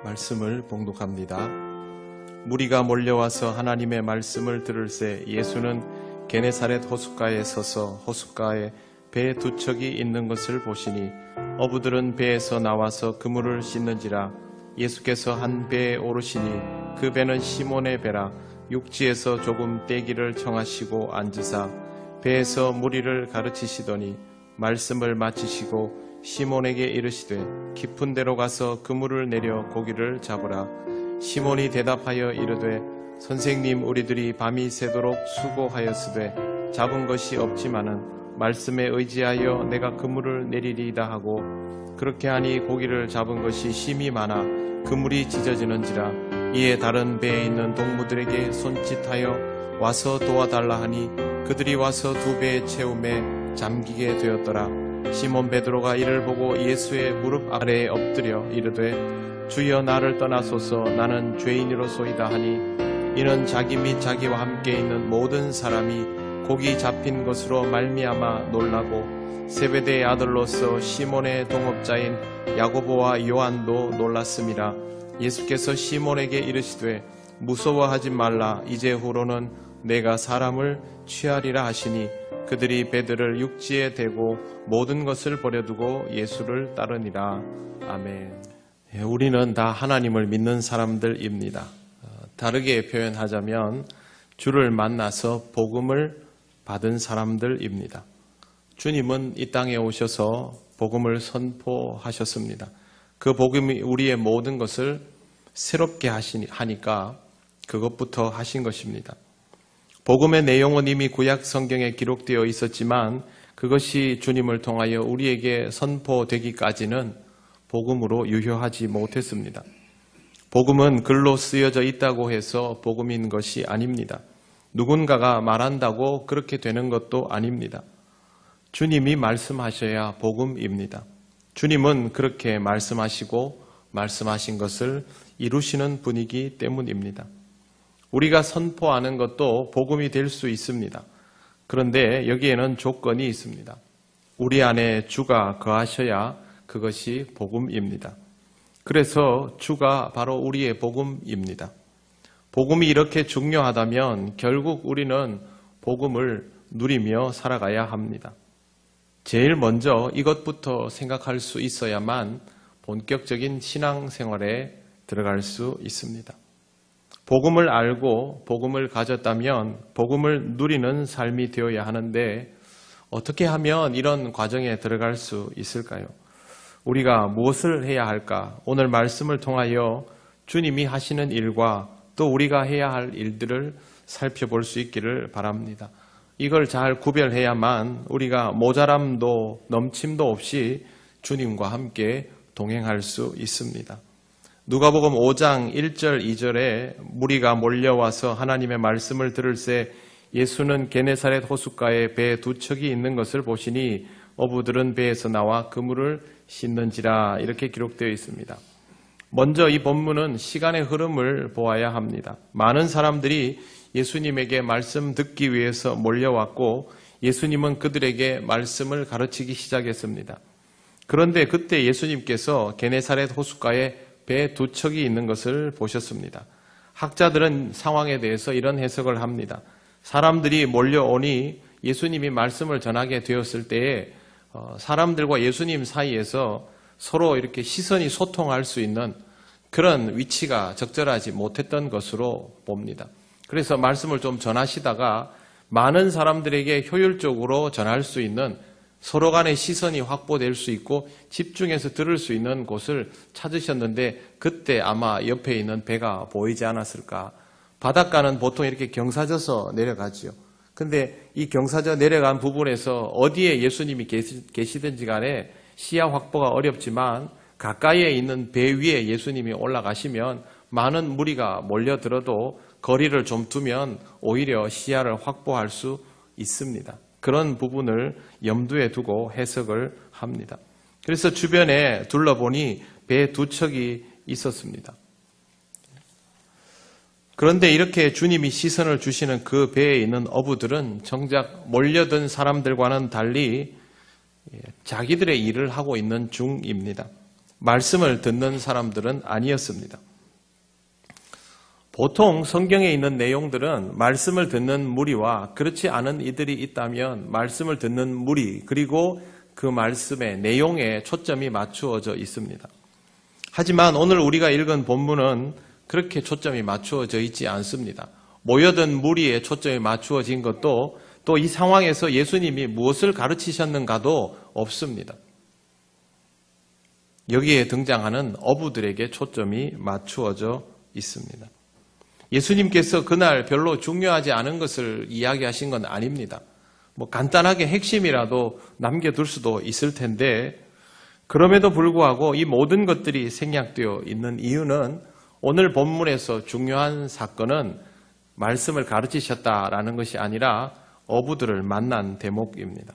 말씀을 봉독합니다. 무리가 몰려와서 하나님의 말씀을 들을새 예수는 게네사렛 호숫가에 서서 호숫가에 배 두 척이 있는 것을 보시니 어부들은 배에서 나와서 그물을 씻는지라. 예수께서 한 배에 오르시니 그 배는 시몬의 배라. 육지에서 조금 떼기를 청하시고 앉으사 배에서 무리를 가르치시더니 말씀을 마치시고 시몬에게 이르시되 깊은 데로 가서 그물을 내려 고기를 잡으라. 시몬이 대답하여 이르되 선생님, 우리들이 밤이 새도록 수고하였으되 잡은 것이 없지만은 말씀에 의지하여 내가 그물을 내리리이다 하고 그렇게 하니 고기를 잡은 것이 심히 많아 그물이 찢어지는지라. 이에 다른 배에 있는 동무들에게 손짓하여 와서 도와달라 하니 그들이 와서 두 배의 채움에 잠기게 되었더라. 시몬 베드로가 이를 보고 예수의 무릎 아래에 엎드려 이르되 주여, 나를 떠나소서, 나는 죄인이로소이다 하니 이는 자기 및 자기와 함께 있는 모든 사람이 고기 잡힌 것으로 말미암아 놀라고 세베대의 아들로서 시몬의 동업자인 야고보와 요한도 놀랐음이라. 예수께서 시몬에게 이르시되 무서워하지 말라. 이제후로는 내가 사람을 취하리라 하시니 그들이 배들을 육지에 대고 모든 것을 버려두고 예수를 따르니라. 아멘. 우리는 다 하나님을 믿는 사람들입니다. 다르게 표현하자면 주를 만나서 복음을 받은 사람들입니다. 주님은 이 땅에 오셔서 복음을 선포하셨습니다. 그 복음이 우리의 모든 것을 새롭게 하니까 그것부터 하신 것입니다. 복음의 내용은 이미 구약 성경에 기록되어 있었지만 그것이 주님을 통하여 우리에게 선포되기까지는 복음으로 유효하지 못했습니다. 복음은 글로 쓰여져 있다고 해서 복음인 것이 아닙니다. 누군가가 말한다고 그렇게 되는 것도 아닙니다. 주님이 말씀하셔야 복음입니다. 주님은 그렇게 말씀하시고 말씀하신 것을 이루시는 분이기 때문입니다. 우리가 선포하는 것도 복음이 될 수 있습니다. 그런데 여기에는 조건이 있습니다. 우리 안에 주가 거하셔야 그것이 복음입니다. 그래서 주가 바로 우리의 복음입니다. 복음이 이렇게 중요하다면 결국 우리는 복음을 누리며 살아가야 합니다. 제일 먼저 이것부터 생각할 수 있어야만 본격적인 신앙생활에 들어갈 수 있습니다. 복음을 알고 복음을 가졌다면 복음을 누리는 삶이 되어야 하는데 어떻게 하면 이런 과정에 들어갈 수 있을까요? 우리가 무엇을 해야 할까? 오늘 말씀을 통하여 주님이 하시는 일과 또 우리가 해야 할 일들을 살펴볼 수 있기를 바랍니다. 이걸 잘 구별해야만 우리가 모자람도 넘침도 없이 주님과 함께 동행할 수 있습니다. 누가복음 5장 1절 2절에 무리가 몰려와서 하나님의 말씀을 들을새 예수는 게네사렛 호숫가에 배 두 척이 있는 것을 보시니 어부들은 배에서 나와 그물을 씻는지라. 이렇게 기록되어 있습니다. 먼저 이 본문은 시간의 흐름을 보아야 합니다. 많은 사람들이 예수님에게 말씀 듣기 위해서 몰려왔고 예수님은 그들에게 말씀을 가르치기 시작했습니다. 그런데 그때 예수님께서 게네사렛 호숫가에 배 두 척이 있는 것을 보셨습니다. 학자들은 상황에 대해서 이런 해석을 합니다. 사람들이 몰려오니 예수님이 말씀을 전하게 되었을 때에 사람들과 예수님 사이에서 서로 이렇게 시선이 소통할 수 있는 그런 위치가 적절하지 못했던 것으로 봅니다. 그래서 말씀을 좀 전하시다가 많은 사람들에게 효율적으로 전할 수 있는 서로 간의 시선이 확보될 수 있고 집중해서 들을 수 있는 곳을 찾으셨는데 그때 아마 옆에 있는 배가 보이지 않았을까. 바닷가는 보통 이렇게 경사져서 내려가지요. 근데 이 경사져 내려간 부분에서 어디에 예수님이 계시든지 간에 시야 확보가 어렵지만 가까이에 있는 배 위에 예수님이 올라가시면 많은 무리가 몰려들어도 거리를 좀 두면 오히려 시야를 확보할 수 있습니다. 그런 부분을 염두에 두고 해석을 합니다. 그래서 주변에 둘러보니 배 두 척이 있었습니다. 그런데 이렇게 주님이 시선을 주시는 그 배에 있는 어부들은 정작 몰려든 사람들과는 달리 자기들의 일을 하고 있는 중입니다. 말씀을 듣는 사람들은 아니었습니다. 보통 성경에 있는 내용들은 말씀을 듣는 무리와 그렇지 않은 이들이 있다면 말씀을 듣는 무리, 그리고 그 말씀의 내용에 초점이 맞추어져 있습니다. 하지만 오늘 우리가 읽은 본문은 그렇게 초점이 맞추어져 있지 않습니다. 모여든 무리에 초점이 맞추어진 것도 또 이 상황에서 예수님이 무엇을 가르치셨는가도 없습니다. 여기에 등장하는 어부들에게 초점이 맞추어져 있습니다. 예수님께서 그날 별로 중요하지 않은 것을 이야기하신 건 아닙니다. 간단하게 핵심이라도 남겨둘 수도 있을 텐데, 그럼에도 불구하고 이 모든 것들이 생략되어 있는 이유는 오늘 본문에서 중요한 사건은 말씀을 가르치셨다라는 것이 아니라 어부들을 만난 대목입니다.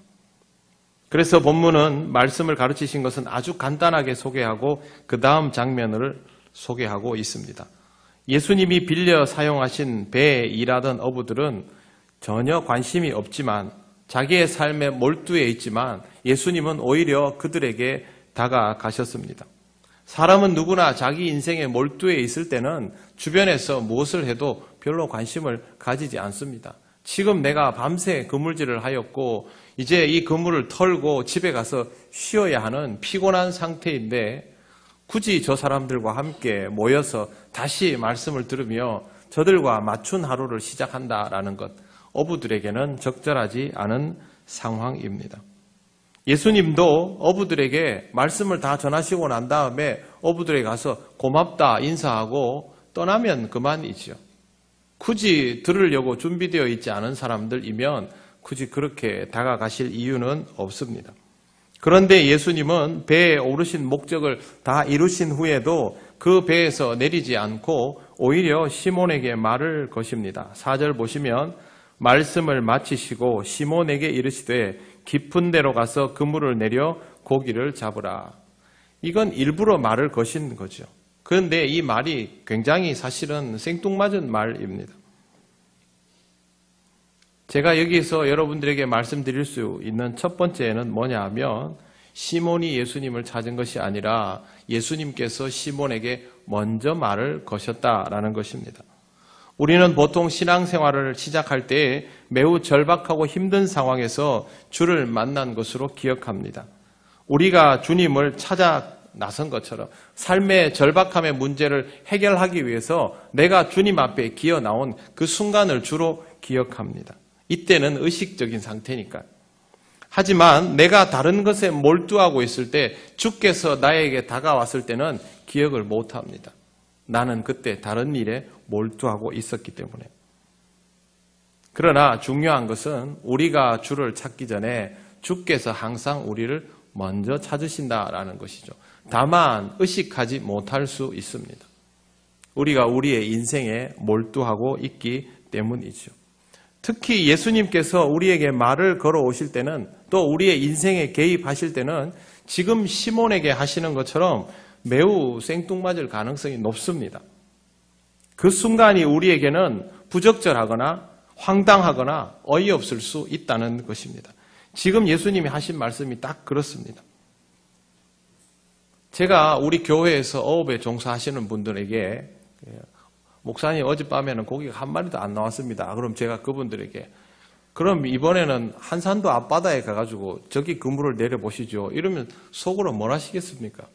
그래서 본문은 말씀을 가르치신 것은 아주 간단하게 소개하고 그 다음 장면을 소개하고 있습니다. 예수님이 빌려 사용하신 배에 일하던 어부들은 전혀 관심이 없지만, 자기의 삶에 몰두해 있지만 예수님은 오히려 그들에게 다가가셨습니다. 사람은 누구나 자기 인생에 몰두해 있을 때는 주변에서 무엇을 해도 별로 관심을 가지지 않습니다. 지금 내가 밤새 그물질을 하였고 이제 이 그물을 털고 집에 가서 쉬어야 하는 피곤한 상태인데, 굳이 저 사람들과 함께 모여서 다시 말씀을 들으며 저들과 맞춘 하루를 시작한다라는 것, 어부들에게는 적절하지 않은 상황입니다. 예수님도 어부들에게 말씀을 다 전하시고 난 다음에 어부들에게 가서 고맙다 인사하고 떠나면 그만이지요. 굳이 들으려고 준비되어 있지 않은 사람들이면 굳이 그렇게 다가가실 이유는 없습니다. 그런데 예수님은 배에 오르신 목적을 다 이루신 후에도 그 배에서 내리지 않고 오히려 시몬에게 말을 거십니다. 4절 보시면 말씀을 마치시고 시몬에게 이르시되 깊은 데로 가서 그물을 내려 고기를 잡으라. 이건 일부러 말을 거신 거죠. 그런데 이 말이 굉장히 사실은 생뚱맞은 말입니다. 제가 여기서 여러분들에게 말씀드릴 수 있는 첫 번째는 뭐냐 하면, 시몬이 예수님을 찾은 것이 아니라 예수님께서 시몬에게 먼저 말을 거셨다라는 것입니다. 우리는 보통 신앙생활을 시작할 때 매우 절박하고 힘든 상황에서 주를 만난 것으로 기억합니다. 우리가 주님을 찾아 나선 것처럼 삶의 절박함의 문제를 해결하기 위해서 내가 주님 앞에 기어 나온 그 순간을 주로 기억합니다. 이때는 의식적인 상태니까요. 하지만 내가 다른 것에 몰두하고 있을 때 주께서 나에게 다가왔을 때는 기억을 못합니다. 나는 그때 다른 일에 몰두하고 있었기 때문에. 그러나 중요한 것은 우리가 주를 찾기 전에 주께서 항상 우리를 먼저 찾으신다라는 것이죠. 다만 의식하지 못할 수 있습니다. 우리가 우리의 인생에 몰두하고 있기 때문이죠. 특히 예수님께서 우리에게 말을 걸어오실 때는, 또 우리의 인생에 개입하실 때는 지금 시몬에게 하시는 것처럼 매우 생뚱맞을 가능성이 높습니다. 그 순간이 우리에게는 부적절하거나 황당하거나 어이없을 수 있다는 것입니다. 지금 예수님이 하신 말씀이 딱 그렇습니다. 제가 우리 교회에서 어업에 종사하시는 분들에게, 목사님 어젯밤에는 고기가 한 마리도 안 나왔습니다. 그럼 제가 그분들에게, 그럼 이번에는 한산도 앞바다에 가가지고 저기 그물을 내려보시죠. 이러면 속으로 뭘 하시겠습니까?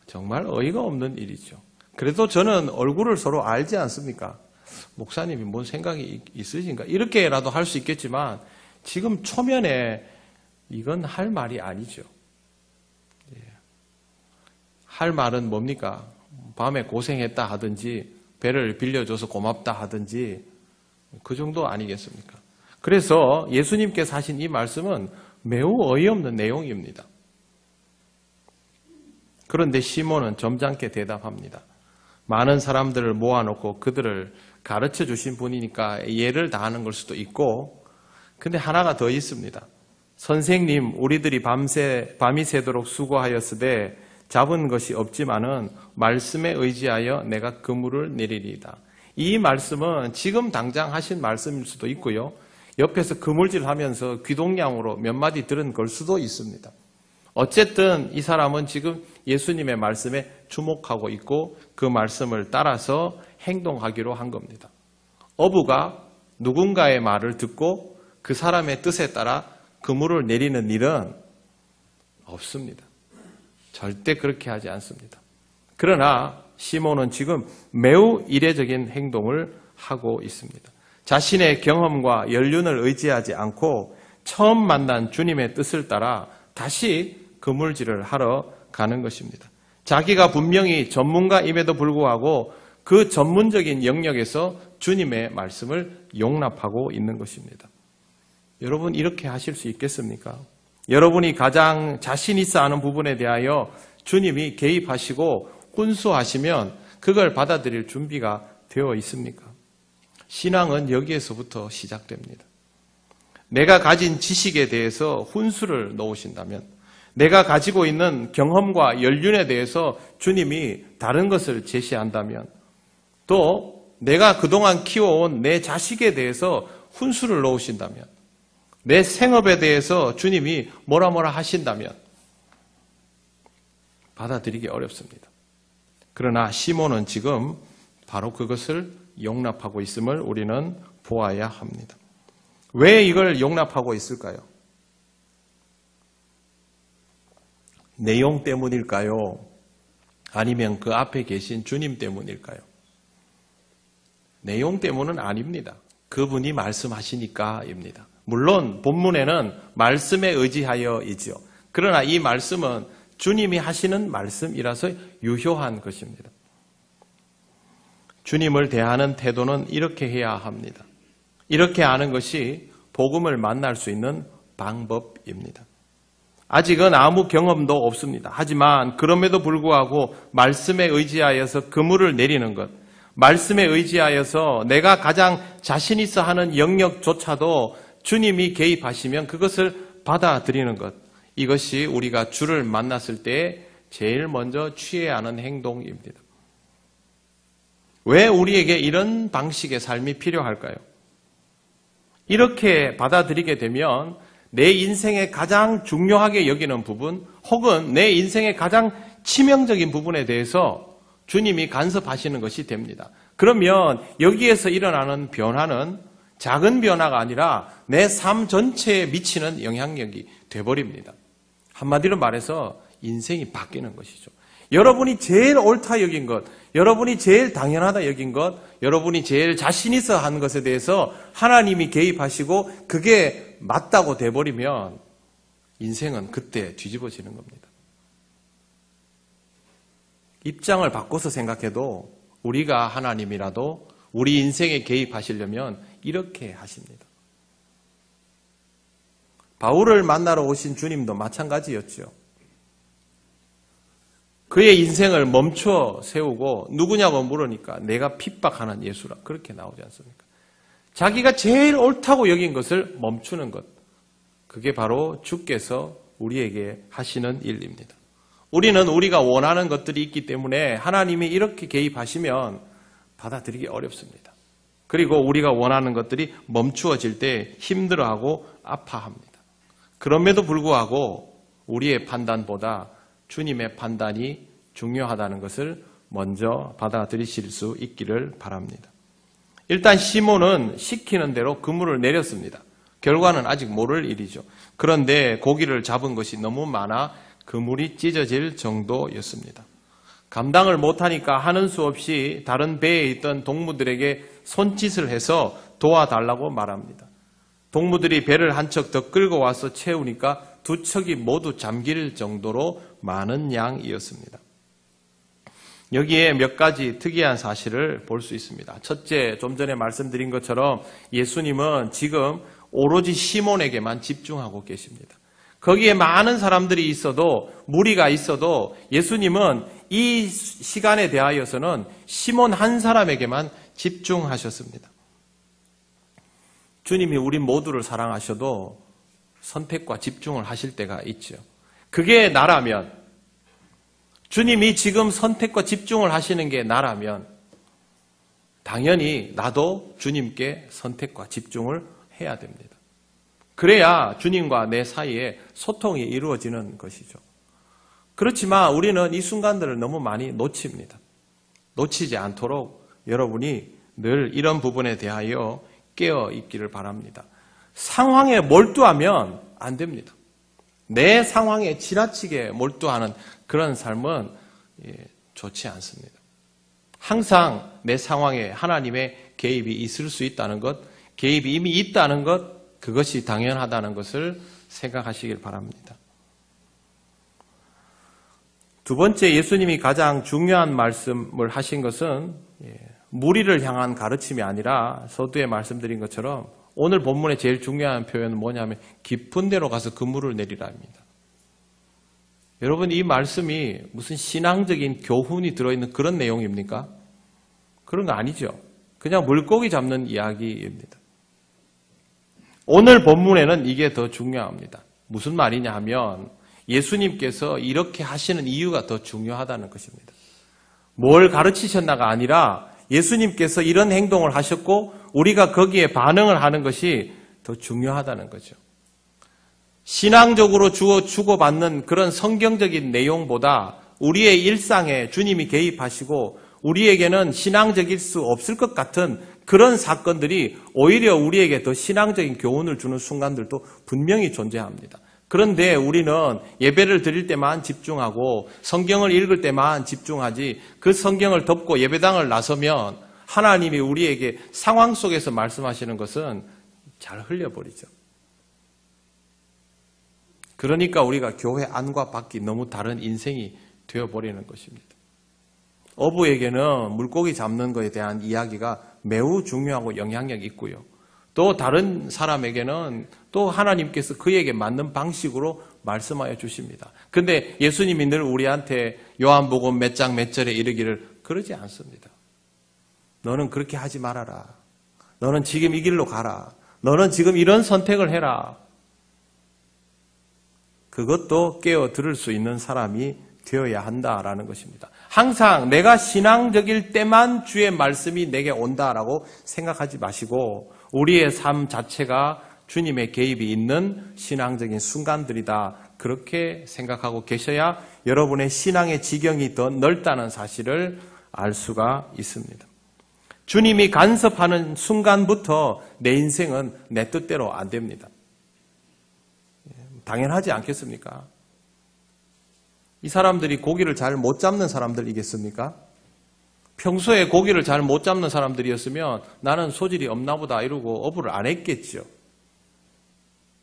정말 어이가 없는 일이죠. 그래도 저는 얼굴을 서로 알지 않습니까? 목사님이 뭔 생각이 있으신가? 이렇게라도 할 수 있겠지만 지금 초면에 이건 할 말이 아니죠. 할 말은 뭡니까? 밤에 고생했다 하든지 배를 빌려줘서 고맙다 하든지 그 정도 아니겠습니까? 그래서 예수님께서 하신 이 말씀은 매우 어이없는 내용입니다. 그런데 시몬은 점잖게 대답합니다. 많은 사람들을 모아놓고 그들을 가르쳐 주신 분이니까 예를 다하는 걸 수도 있고, 근데 하나가 더 있습니다. 선생님, 우리들이 밤이 새도록 수고하였으되 잡은 것이 없지만은 말씀에 의지하여 내가 그물을 내리리이다. 이 말씀은 지금 당장 하신 말씀일 수도 있고요. 옆에서 그물질하면서 귀동냥으로 몇 마디 들은 걸 수도 있습니다. 어쨌든 이 사람은 지금 예수님의 말씀에 주목하고 있고 그 말씀을 따라서 행동하기로 한 겁니다. 어부가 누군가의 말을 듣고 그 사람의 뜻에 따라 그물을 내리는 일은 없습니다. 절대 그렇게 하지 않습니다. 그러나 시몬은 지금 매우 이례적인 행동을 하고 있습니다. 자신의 경험과 연륜을 의지하지 않고 처음 만난 주님의 뜻을 따라 다시 그물질을 하러 가는 것입니다. 자기가 분명히 전문가임에도 불구하고 그 전문적인 영역에서 주님의 말씀을 용납하고 있는 것입니다. 여러분 이렇게 하실 수 있겠습니까? 여러분이 가장 자신 있어 하는 부분에 대하여 주님이 개입하시고 훈수하시면 그걸 받아들일 준비가 되어 있습니까? 신앙은 여기에서부터 시작됩니다. 내가 가진 지식에 대해서 훈수를 놓으신다면, 내가 가지고 있는 경험과 연륜에 대해서 주님이 다른 것을 제시한다면, 또 내가 그동안 키워온 내 자식에 대해서 훈수를 놓으신다면, 내 생업에 대해서 주님이 뭐라 하신다면 받아들이기 어렵습니다. 그러나 시몬은 지금 바로 그것을 용납하고 있음을 우리는 보아야 합니다. 왜 이걸 용납하고 있을까요? 내용 때문일까요? 아니면 그 앞에 계신 주님 때문일까요? 내용 때문은 아닙니다. 그분이 말씀하시니까입니다. 물론 본문에는 말씀에 의지하여이지요. 그러나 이 말씀은 주님이 하시는 말씀이라서 유효한 것입니다. 주님을 대하는 태도는 이렇게 해야 합니다. 이렇게 하는 것이 복음을 만날 수 있는 방법입니다. 아직은 아무 경험도 없습니다. 하지만 그럼에도 불구하고 말씀에 의지하여서 그물을 내리는 것, 말씀에 의지하여서 내가 가장 자신 있어 하는 영역조차도 주님이 개입하시면 그것을 받아들이는 것, 이것이 우리가 주를 만났을 때 제일 먼저 취해야 하는 행동입니다. 왜 우리에게 이런 방식의 삶이 필요할까요? 이렇게 받아들이게 되면 내 인생의 가장 중요하게 여기는 부분, 혹은 내 인생의 가장 치명적인 부분에 대해서 주님이 간섭하시는 것이 됩니다. 그러면 여기에서 일어나는 변화는 작은 변화가 아니라 내 삶 전체에 미치는 영향력이 돼버립니다. 한마디로 말해서 인생이 바뀌는 것이죠. 여러분이 제일 옳다 여긴 것, 여러분이 제일 당연하다 여긴 것, 여러분이 제일 자신 있어 한 것에 대해서 하나님이 개입하시고 그게 맞다고 돼버리면 인생은 그때 뒤집어지는 겁니다. 입장을 바꿔서 생각해도 우리가 하나님이라도 우리 인생에 개입하시려면 이렇게 하십니다. 바울을 만나러 오신 주님도 마찬가지였죠. 그의 인생을 멈춰 세우고 누구냐고 물으니까 내가 핍박하는 예수라 그렇게 나오지 않습니까? 자기가 제일 옳다고 여긴 것을 멈추는 것, 그게 바로 주께서 우리에게 하시는 일입니다. 우리는 우리가 원하는 것들이 있기 때문에 하나님이 이렇게 개입하시면 받아들이기 어렵습니다. 그리고 우리가 원하는 것들이 멈추어질 때 힘들어하고 아파합니다. 그럼에도 불구하고 우리의 판단보다 주님의 판단이 중요하다는 것을 먼저 받아들이실 수 있기를 바랍니다. 일단 시몬은 시키는 대로 그물을 내렸습니다. 결과는 아직 모를 일이죠. 그런데 고기를 잡은 것이 너무 많아 그물이 찢어질 정도였습니다. 감당을 못하니까 하는 수 없이 다른 배에 있던 동무들에게 손짓을 해서 도와달라고 말합니다. 동무들이 배를 한 척 더 끌고 와서 채우니까 두 척이 모두 잠길 정도로 많은 양이었습니다. 여기에 몇 가지 특이한 사실을 볼 수 있습니다. 첫째, 좀 전에 말씀드린 것처럼 예수님은 지금 오로지 시몬에게만 집중하고 계십니다. 거기에 많은 사람들이 있어도, 무리가 있어도 예수님은 이 시간에 대하여서는 시몬 한 사람에게만 집중하셨습니다. 주님이 우리 모두를 사랑하셔도 선택과 집중을 하실 때가 있죠. 그게 나라면, 주님이 지금 선택과 집중을 하시는 게 나라면 당연히 나도 주님께 선택과 집중을 해야 됩니다. 그래야 주님과 내 사이에 소통이 이루어지는 것이죠. 그렇지만 우리는 이 순간들을 너무 많이 놓칩니다. 놓치지 않도록 여러분이 늘 이런 부분에 대하여 깨어 있기를 바랍니다. 상황에 몰두하면 안 됩니다. 내 상황에 지나치게 몰두하는 그런 삶은 좋지 않습니다. 항상 내 상황에 하나님의 개입이 있을 수 있다는 것, 개입이 이미 있다는 것, 그것이 당연하다는 것을 생각하시길 바랍니다. 두 번째, 예수님이 가장 중요한 말씀을 하신 것은 무리를 향한 가르침이 아니라 서두에 말씀드린 것처럼 오늘 본문의 제일 중요한 표현은 뭐냐면 깊은 데로 가서 그물을 내리라입니다. 여러분, 이 말씀이 무슨 신앙적인 교훈이 들어있는 그런 내용입니까? 그런 거 아니죠. 그냥 물고기 잡는 이야기입니다. 오늘 본문에는 이게 더 중요합니다. 무슨 말이냐 하면 예수님께서 이렇게 하시는 이유가 더 중요하다는 것입니다. 뭘 가르치셨나가 아니라 예수님께서 이런 행동을 하셨고 우리가 거기에 반응을 하는 것이 더 중요하다는 거죠. 신앙적으로 주고받는 그런 성경적인 내용보다 우리의 일상에 주님이 개입하시고 우리에게는 신앙적일 수 없을 것 같은 그런 사건들이 오히려 우리에게 더 신앙적인 교훈을 주는 순간들도 분명히 존재합니다. 그런데 우리는 예배를 드릴 때만 집중하고 성경을 읽을 때만 집중하지 그 성경을 덮고 예배당을 나서면 하나님이 우리에게 상황 속에서 말씀하시는 것은 잘 흘려버리죠. 그러니까 우리가 교회 안과 밖이 너무 다른 인생이 되어버리는 것입니다. 어부에게는 물고기 잡는 것에 대한 이야기가 매우 중요하고 영향력이 있고요. 또 다른 사람에게는 또 하나님께서 그에게 맞는 방식으로 말씀하여 주십니다. 근데 예수님이 늘 우리한테 요한복음 몇 장 몇 절에 이르기를 그러지 않습니다. 너는 그렇게 하지 말아라. 너는 지금 이 길로 가라. 너는 지금 이런 선택을 해라. 그것도 깨어 들을 수 있는 사람이 되어야 한다라는 것입니다. 항상 내가 신앙적일 때만 주의 말씀이 내게 온다라고 생각하지 마시고 우리의 삶 자체가 주님의 개입이 있는 신앙적인 순간들이다. 그렇게 생각하고 계셔야 여러분의 신앙의 지경이 더 넓다는 사실을 알 수가 있습니다. 주님이 간섭하는 순간부터 내 인생은 내 뜻대로 안 됩니다. 당연하지 않겠습니까? 이 사람들이 고기를 잘 못 잡는 사람들이겠습니까? 평소에 고기를 잘 못 잡는 사람들이었으면 나는 소질이 없나 보다 이러고 어부를 안 했겠죠.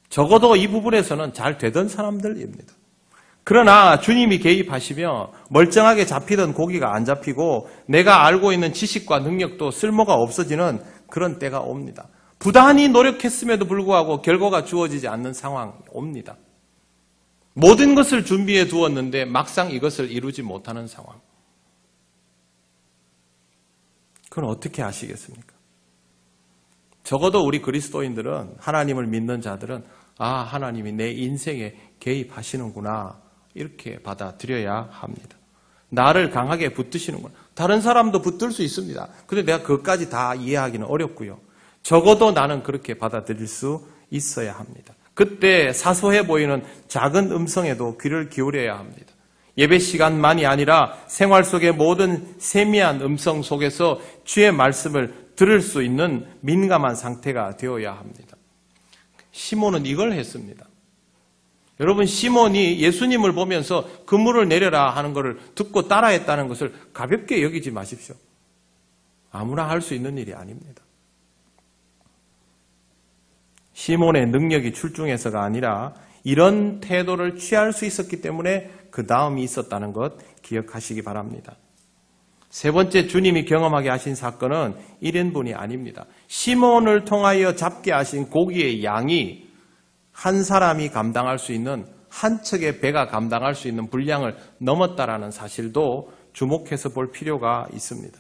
적어도 이 부분에서는 잘 되던 사람들입니다. 그러나 주님이 개입하시며 멀쩡하게 잡히던 고기가 안 잡히고 내가 알고 있는 지식과 능력도 쓸모가 없어지는 그런 때가 옵니다. 부단히 노력했음에도 불구하고 결과가 주어지지 않는 상황이 옵니다. 모든 것을 준비해 두었는데 막상 이것을 이루지 못하는 상황. 그건 어떻게 아시겠습니까? 적어도 우리 그리스도인들은 하나님을 믿는 자들은 하나님이 내 인생에 개입하시는구나 이렇게 받아들여야 합니다. 나를 강하게 붙드시는구나. 다른 사람도 붙들 수 있습니다. 그런데 내가 그것까지 다 이해하기는 어렵고요. 적어도 나는 그렇게 받아들일 수 있어야 합니다. 그때 사소해 보이는 작은 음성에도 귀를 기울여야 합니다. 예배 시간만이 아니라 생활 속의 모든 세미한 음성 속에서 주의 말씀을 들을 수 있는 민감한 상태가 되어야 합니다. 시몬은 이걸 했습니다. 여러분, 시몬이 예수님을 보면서 그물을 내려라 하는 것을 듣고 따라했다는 것을 가볍게 여기지 마십시오. 아무나 할 수 있는 일이 아닙니다. 시몬의 능력이 출중해서가 아니라 이런 태도를 취할 수 있었기 때문에 그 다음이 있었다는 것 기억하시기 바랍니다. 세 번째, 주님이 경험하게 하신 사건은 1인분이 아닙니다. 시몬을 통하여 잡게 하신 고기의 양이 한 사람이 감당할 수 있는 한 척의 배가 감당할 수 있는 분량을 넘었다라는 사실도 주목해서 볼 필요가 있습니다.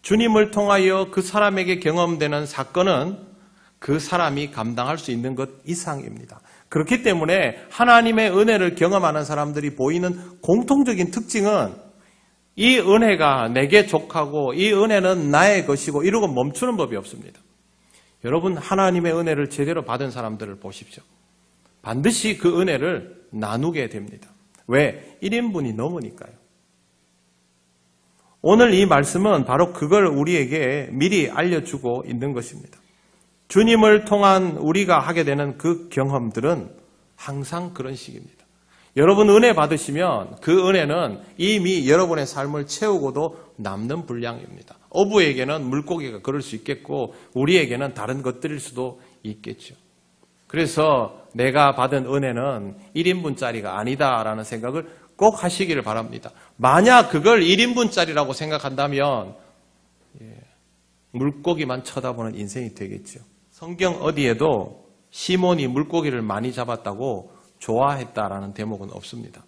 주님을 통하여 그 사람에게 경험되는 사건은 그 사람이 감당할 수 있는 것 이상입니다. 그렇기 때문에 하나님의 은혜를 경험하는 사람들이 보이는 공통적인 특징은 이 은혜가 내게 족하고 이 은혜는 나의 것이고 이러고 멈추는 법이 없습니다. 여러분, 하나님의 은혜를 제대로 받은 사람들을 보십시오. 반드시 그 은혜를 나누게 됩니다. 왜? 1인분이 넘으니까요. 오늘 이 말씀은 바로 그걸 우리에게 미리 알려주고 있는 것입니다. 주님을 통한 우리가 하게 되는 그 경험들은 항상 그런 식입니다. 여러분 은혜 받으시면 그 은혜는 이미 여러분의 삶을 채우고도 남는 분량입니다. 어부에게는 물고기가 그럴 수 있겠고 우리에게는 다른 것들일 수도 있겠죠. 그래서 내가 받은 은혜는 1인분짜리가 아니다라는 생각을 꼭 하시기를 바랍니다. 만약 그걸 1인분짜리라고 생각한다면 물고기만 쳐다보는 인생이 되겠죠. 성경 어디에도 시몬이 물고기를 많이 잡았다고 좋아했다라는 대목은 없습니다.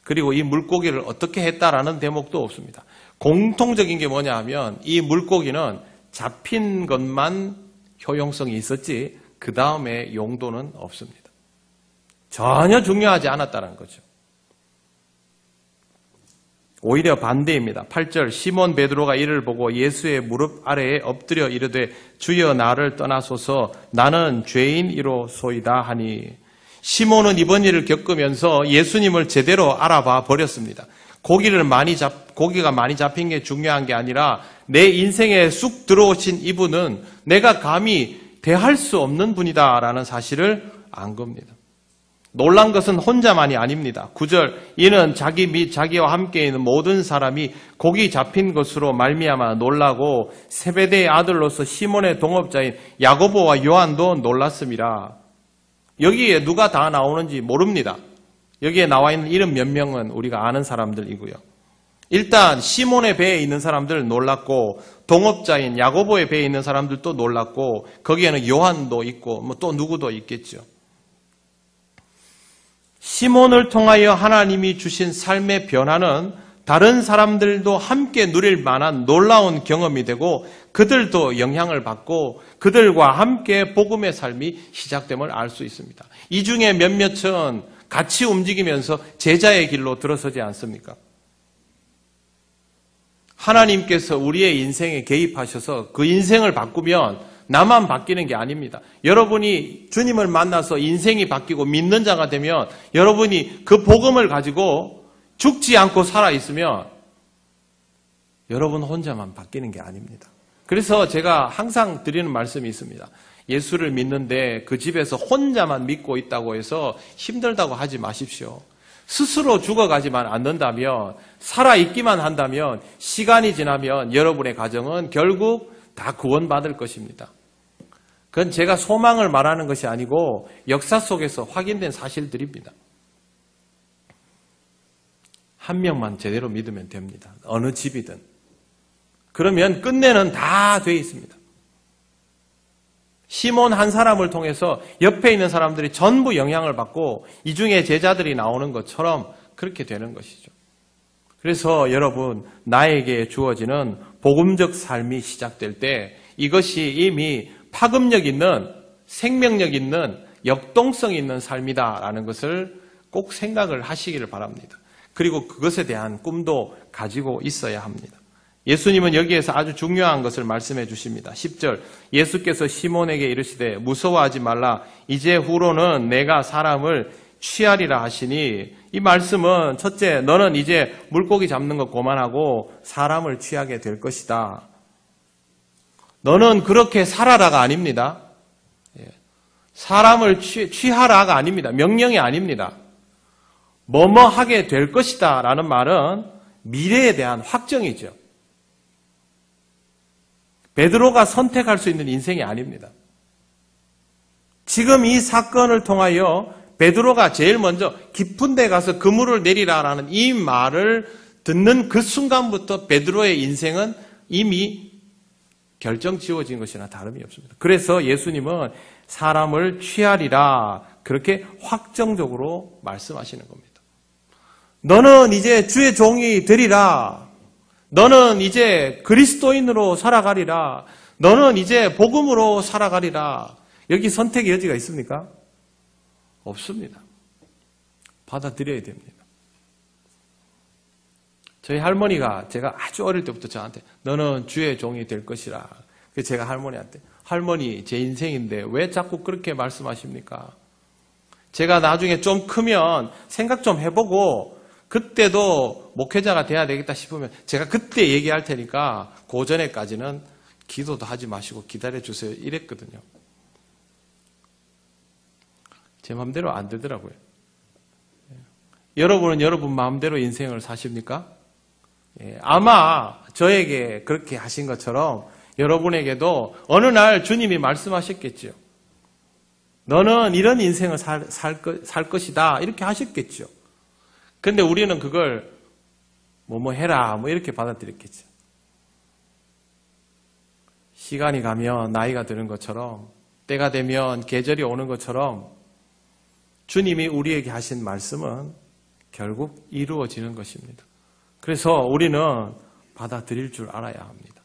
그리고 이 물고기를 어떻게 했다라는 대목도 없습니다. 공통적인 게 뭐냐 하면 이 물고기는 잡힌 것만 효용성이 있었지 그 다음에 용도는 없습니다. 전혀 중요하지 않았다는 거죠. 오히려 반대입니다. 8절 시몬 베드로가 이를 보고 예수의 무릎 아래에 엎드려 이르되 주여 나를 떠나소서 나는 죄인이로소이다 하니 시몬은 이번 일을 겪으면서 예수님을 제대로 알아봐 버렸습니다. 고기가 많이 잡힌 게 중요한 게 아니라 내 인생에 쑥 들어오신 이분은 내가 감히 대할 수 없는 분이다라는 사실을 안 겁니다. 놀란 것은 혼자만이 아닙니다. 9절 이는 자기 및 자기와 함께 있는 모든 사람이 고기 잡힌 것으로 말미암아 놀라고 세베대의 아들로서 시몬의 동업자인 야고보와 요한도 놀랐습니다. 여기에 누가 다 나오는지 모릅니다. 여기에 나와 있는 이름 몇 명은 우리가 아는 사람들이고요. 일단 시몬의 배에 있는 사람들 놀랐고 동업자인 야고보의 배에 있는 사람들도 놀랐고 거기에는 요한도 있고 뭐 또 누구도 있겠죠. 시몬을 통하여 하나님이 주신 삶의 변화는 다른 사람들도 함께 누릴 만한 놀라운 경험이 되고 그들도 영향을 받고 그들과 함께 복음의 삶이 시작됨을 알 수 있습니다. 이 중에 몇몇은 같이 움직이면서 제자의 길로 들어서지 않습니까? 하나님께서 우리의 인생에 개입하셔서 그 인생을 바꾸면 나만 바뀌는 게 아닙니다. 여러분이 주님을 만나서 인생이 바뀌고 믿는 자가 되면 여러분이 그 복음을 가지고 죽지 않고 살아있으면 여러분 혼자만 바뀌는 게 아닙니다. 그래서 제가 항상 드리는 말씀이 있습니다. 예수를 믿는데 그 집에서 혼자만 믿고 있다고 해서 힘들다고 하지 마십시오. 스스로 죽어가지만 않는다면 살아있기만 한다면 시간이 지나면 여러분의 가정은 결국 다 구원받을 것입니다. 그건 제가 소망을 말하는 것이 아니고 역사 속에서 확인된 사실들입니다. 한 명만 제대로 믿으면 됩니다. 어느 집이든. 그러면 끝내는 다 돼 있습니다. 시몬 한 사람을 통해서 옆에 있는 사람들이 전부 영향을 받고 이 중에 제자들이 나오는 것처럼 그렇게 되는 것이죠. 그래서 여러분 나에게 주어지는 복음적 삶이 시작될 때 이것이 이미 파급력 있는 생명력 있는 역동성 있는 삶이다라는 것을 꼭 생각을 하시기를 바랍니다. 그리고 그것에 대한 꿈도 가지고 있어야 합니다. 예수님은 여기에서 아주 중요한 것을 말씀해 주십니다. 10절 예수께서 시몬에게 이르시되 무서워하지 말라 이제 후로는 내가 사람을 취하리라 하시니 이 말씀은 첫째 너는 이제 물고기 잡는 거 그만하고 사람을 취하게 될 것이다. 너는 그렇게 살아라가 아닙니다. 사람을 취하라가 아닙니다. 명령이 아닙니다. 뭐뭐 하게 될 것이다 라는 말은 미래에 대한 확정이죠. 베드로가 선택할 수 있는 인생이 아닙니다. 지금 이 사건을 통하여 베드로가 제일 먼저 깊은 데 가서 그물을 내리라라는 이 말을 듣는 그 순간부터 베드로의 인생은 이미 결정 지어진 것이나 다름이 없습니다. 그래서 예수님은 사람을 취하리라 그렇게 확정적으로 말씀하시는 겁니다. 너는 이제 주의 종이 되리라. 너는 이제 그리스도인으로 살아가리라. 너는 이제 복음으로 살아가리라. 여기 선택의 여지가 있습니까? 없습니다. 받아들여야 됩니다. 저희 할머니가 제가 아주 어릴 때부터 저한테 너는 주의 종이 될 것이라 그래서 제가 할머니한테, 할머니 제 인생인데 왜 자꾸 그렇게 말씀하십니까? 제가 나중에 좀 크면 생각 좀 해보고 그때도 목회자가 돼야 되겠다 싶으면 제가 그때 얘기할 테니까 그 전에까지는 기도도 하지 마시고 기다려주세요 이랬거든요. 제 마음대로 안 되더라고요. 여러분은 여러분 마음대로 인생을 사십니까? 아마 저에게 그렇게 하신 것처럼 여러분에게도 어느 날 주님이 말씀하셨겠죠. 너는 이런 인생을 살 것이다 이렇게 하셨겠죠. 근데 우리는 그걸 뭐 해라 이렇게 받아들였겠죠. 시간이 가면 나이가 드는 것처럼 때가 되면 계절이 오는 것처럼 주님이 우리에게 하신 말씀은 결국 이루어지는 것입니다. 그래서 우리는 받아들일 줄 알아야 합니다.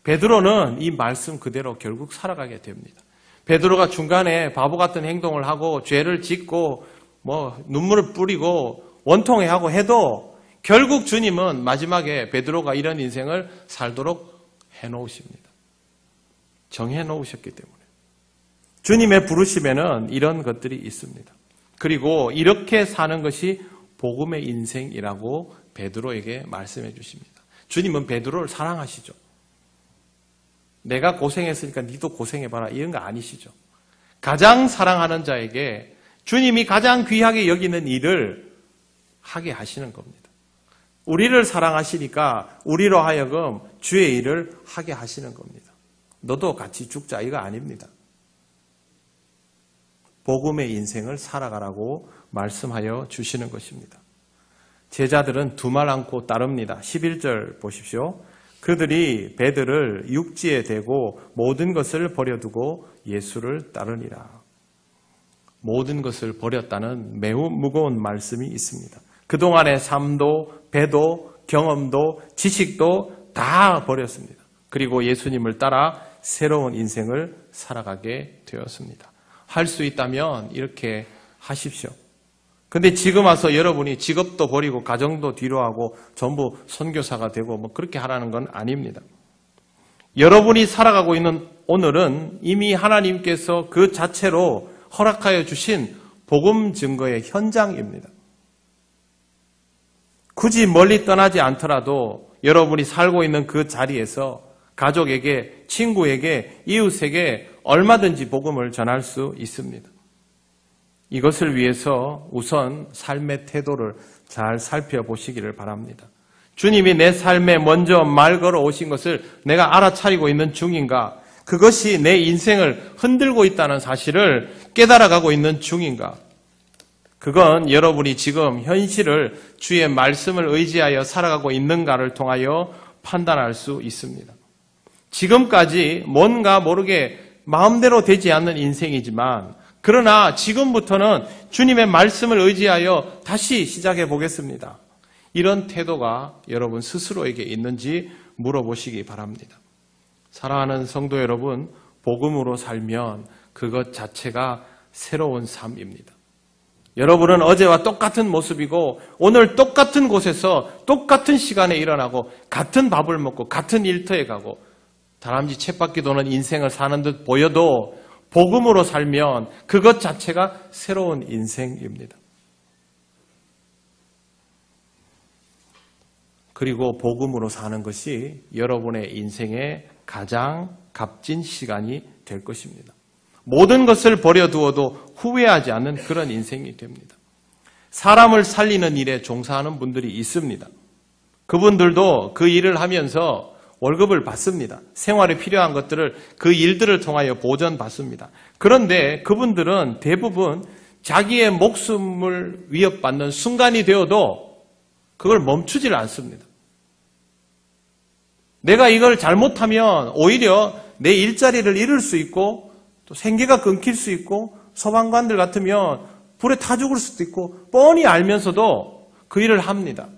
베드로는 이 말씀 그대로 결국 살아가게 됩니다. 베드로가 중간에 바보 같은 행동을 하고 죄를 짓고 눈물을 뿌리고 원통해하고 해도 결국 주님은 마지막에 베드로가 이런 인생을 살도록 해놓으십니다. 정해놓으셨기 때문에. 주님의 부르심에는 이런 것들이 있습니다. 그리고 이렇게 사는 것이 복음의 인생이라고 베드로에게 말씀해 주십니다. 주님은 베드로를 사랑하시죠. 내가 고생했으니까 니도 고생해봐라 이런 거 아니시죠. 가장 사랑하는 자에게 주님이 가장 귀하게 여기는 일을 하게 하시는 겁니다. 우리를 사랑하시니까 우리로 하여금 주의 일을 하게 하시는 겁니다. 너도 같이 죽자 이거 아닙니다. 복음의 인생을 살아가라고 말씀하여 주시는 것입니다. 제자들은 두말 않고 따릅니다. 11절 보십시오. 그들이 배들을 육지에 대고 모든 것을 버려두고 예수를 따르니라. 모든 것을 버렸다는 매우 무거운 말씀이 있습니다. 그동안의 삶도 배도 경험도 지식도 다 버렸습니다. 그리고 예수님을 따라 새로운 인생을 살아가게 되었습니다. 할 수 있다면 이렇게 하십시오. 근데 지금 와서 여러분이 직업도 버리고 가정도 뒤로 하고 전부 선교사가 되고 그렇게 하라는 건 아닙니다. 여러분이 살아가고 있는 오늘은 이미 하나님께서 그 자체로 허락하여 주신 복음 증거의 현장입니다. 굳이 멀리 떠나지 않더라도 여러분이 살고 있는 그 자리에서 가족에게, 친구에게, 이웃에게 얼마든지 복음을 전할 수 있습니다. 이것을 위해서 우선 삶의 태도를 잘 살펴보시기를 바랍니다. 주님이 내 삶에 먼저 말 걸어 오신 것을 내가 알아차리고 있는 중인가? 그것이 내 인생을 흔들고 있다는 사실을 깨달아가고 있는 중인가? 그건 여러분이 지금 현실을 주의 말씀을 의지하여 살아가고 있는가를 통하여 판단할 수 있습니다. 지금까지 뭔가 모르게 마음대로 되지 않는 인생이지만 그러나 지금부터는 주님의 말씀을 의지하여 다시 시작해 보겠습니다. 이런 태도가 여러분 스스로에게 있는지 물어보시기 바랍니다. 사랑하는 성도 여러분, 복음으로 살면 그것 자체가 새로운 삶입니다. 여러분은 어제와 똑같은 모습이고 오늘 똑같은 곳에서 똑같은 시간에 일어나고 같은 밥을 먹고 같은 일터에 가고 다람쥐 쳇바퀴 도는 인생을 사는 듯 보여도 복음으로 살면 그것 자체가 새로운 인생입니다. 그리고 복음으로 사는 것이 여러분의 인생의 가장 값진 시간이 될 것입니다. 모든 것을 버려두어도 후회하지 않는 그런 인생이 됩니다. 사람을 살리는 일에 종사하는 분들이 있습니다. 그분들도 그 일을 하면서 월급을 받습니다. 생활에 필요한 것들을 그 일들을 통하여 보전받습니다. 그런데 그분들은 대부분 자기의 목숨을 위협받는 순간이 되어도 그걸 멈추질 않습니다. 내가 이걸 잘못하면 오히려 내 일자리를 잃을 수 있고 또 생계가 끊길 수 있고 소방관들 같으면 불에 타 죽을 수도 있고 뻔히 알면서도 그 일을 합니다.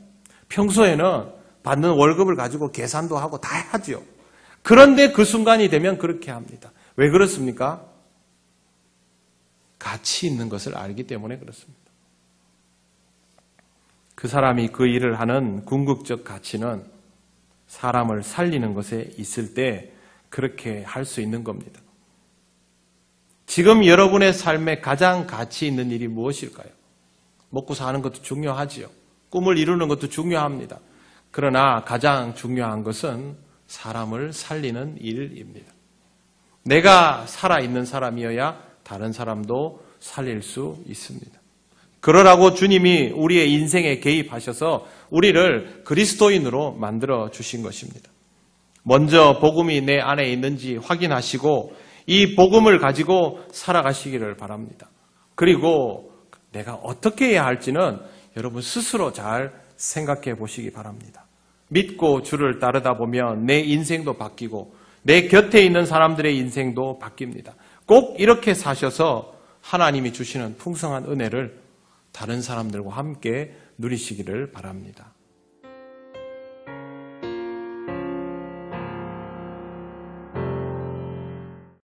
평소에는 받는 월급을 가지고 계산도 하고 다 하죠. 그런데 그 순간이 되면 그렇게 합니다. 왜 그렇습니까? 가치 있는 것을 알기 때문에 그렇습니다. 그 사람이 그 일을 하는 궁극적 가치는 사람을 살리는 것에 있을 때 그렇게 할 수 있는 겁니다. 지금 여러분의 삶에 가장 가치 있는 일이 무엇일까요? 먹고 사는 것도 중요하지요. 꿈을 이루는 것도 중요합니다. 그러나 가장 중요한 것은 사람을 살리는 일입니다. 내가 살아있는 사람이어야 다른 사람도 살릴 수 있습니다. 그러라고 주님이 우리의 인생에 개입하셔서 우리를 그리스도인으로 만들어 주신 것입니다. 먼저 복음이 내 안에 있는지 확인하시고 이 복음을 가지고 살아가시기를 바랍니다. 그리고 내가 어떻게 해야 할지는 여러분 스스로 잘 생각해 보시기 바랍니다. 믿고 주를 따르다 보면 내 인생도 바뀌고 내 곁에 있는 사람들의 인생도 바뀝니다. 꼭 이렇게 사셔서 하나님이 주시는 풍성한 은혜를 다른 사람들과 함께 누리시기를 바랍니다.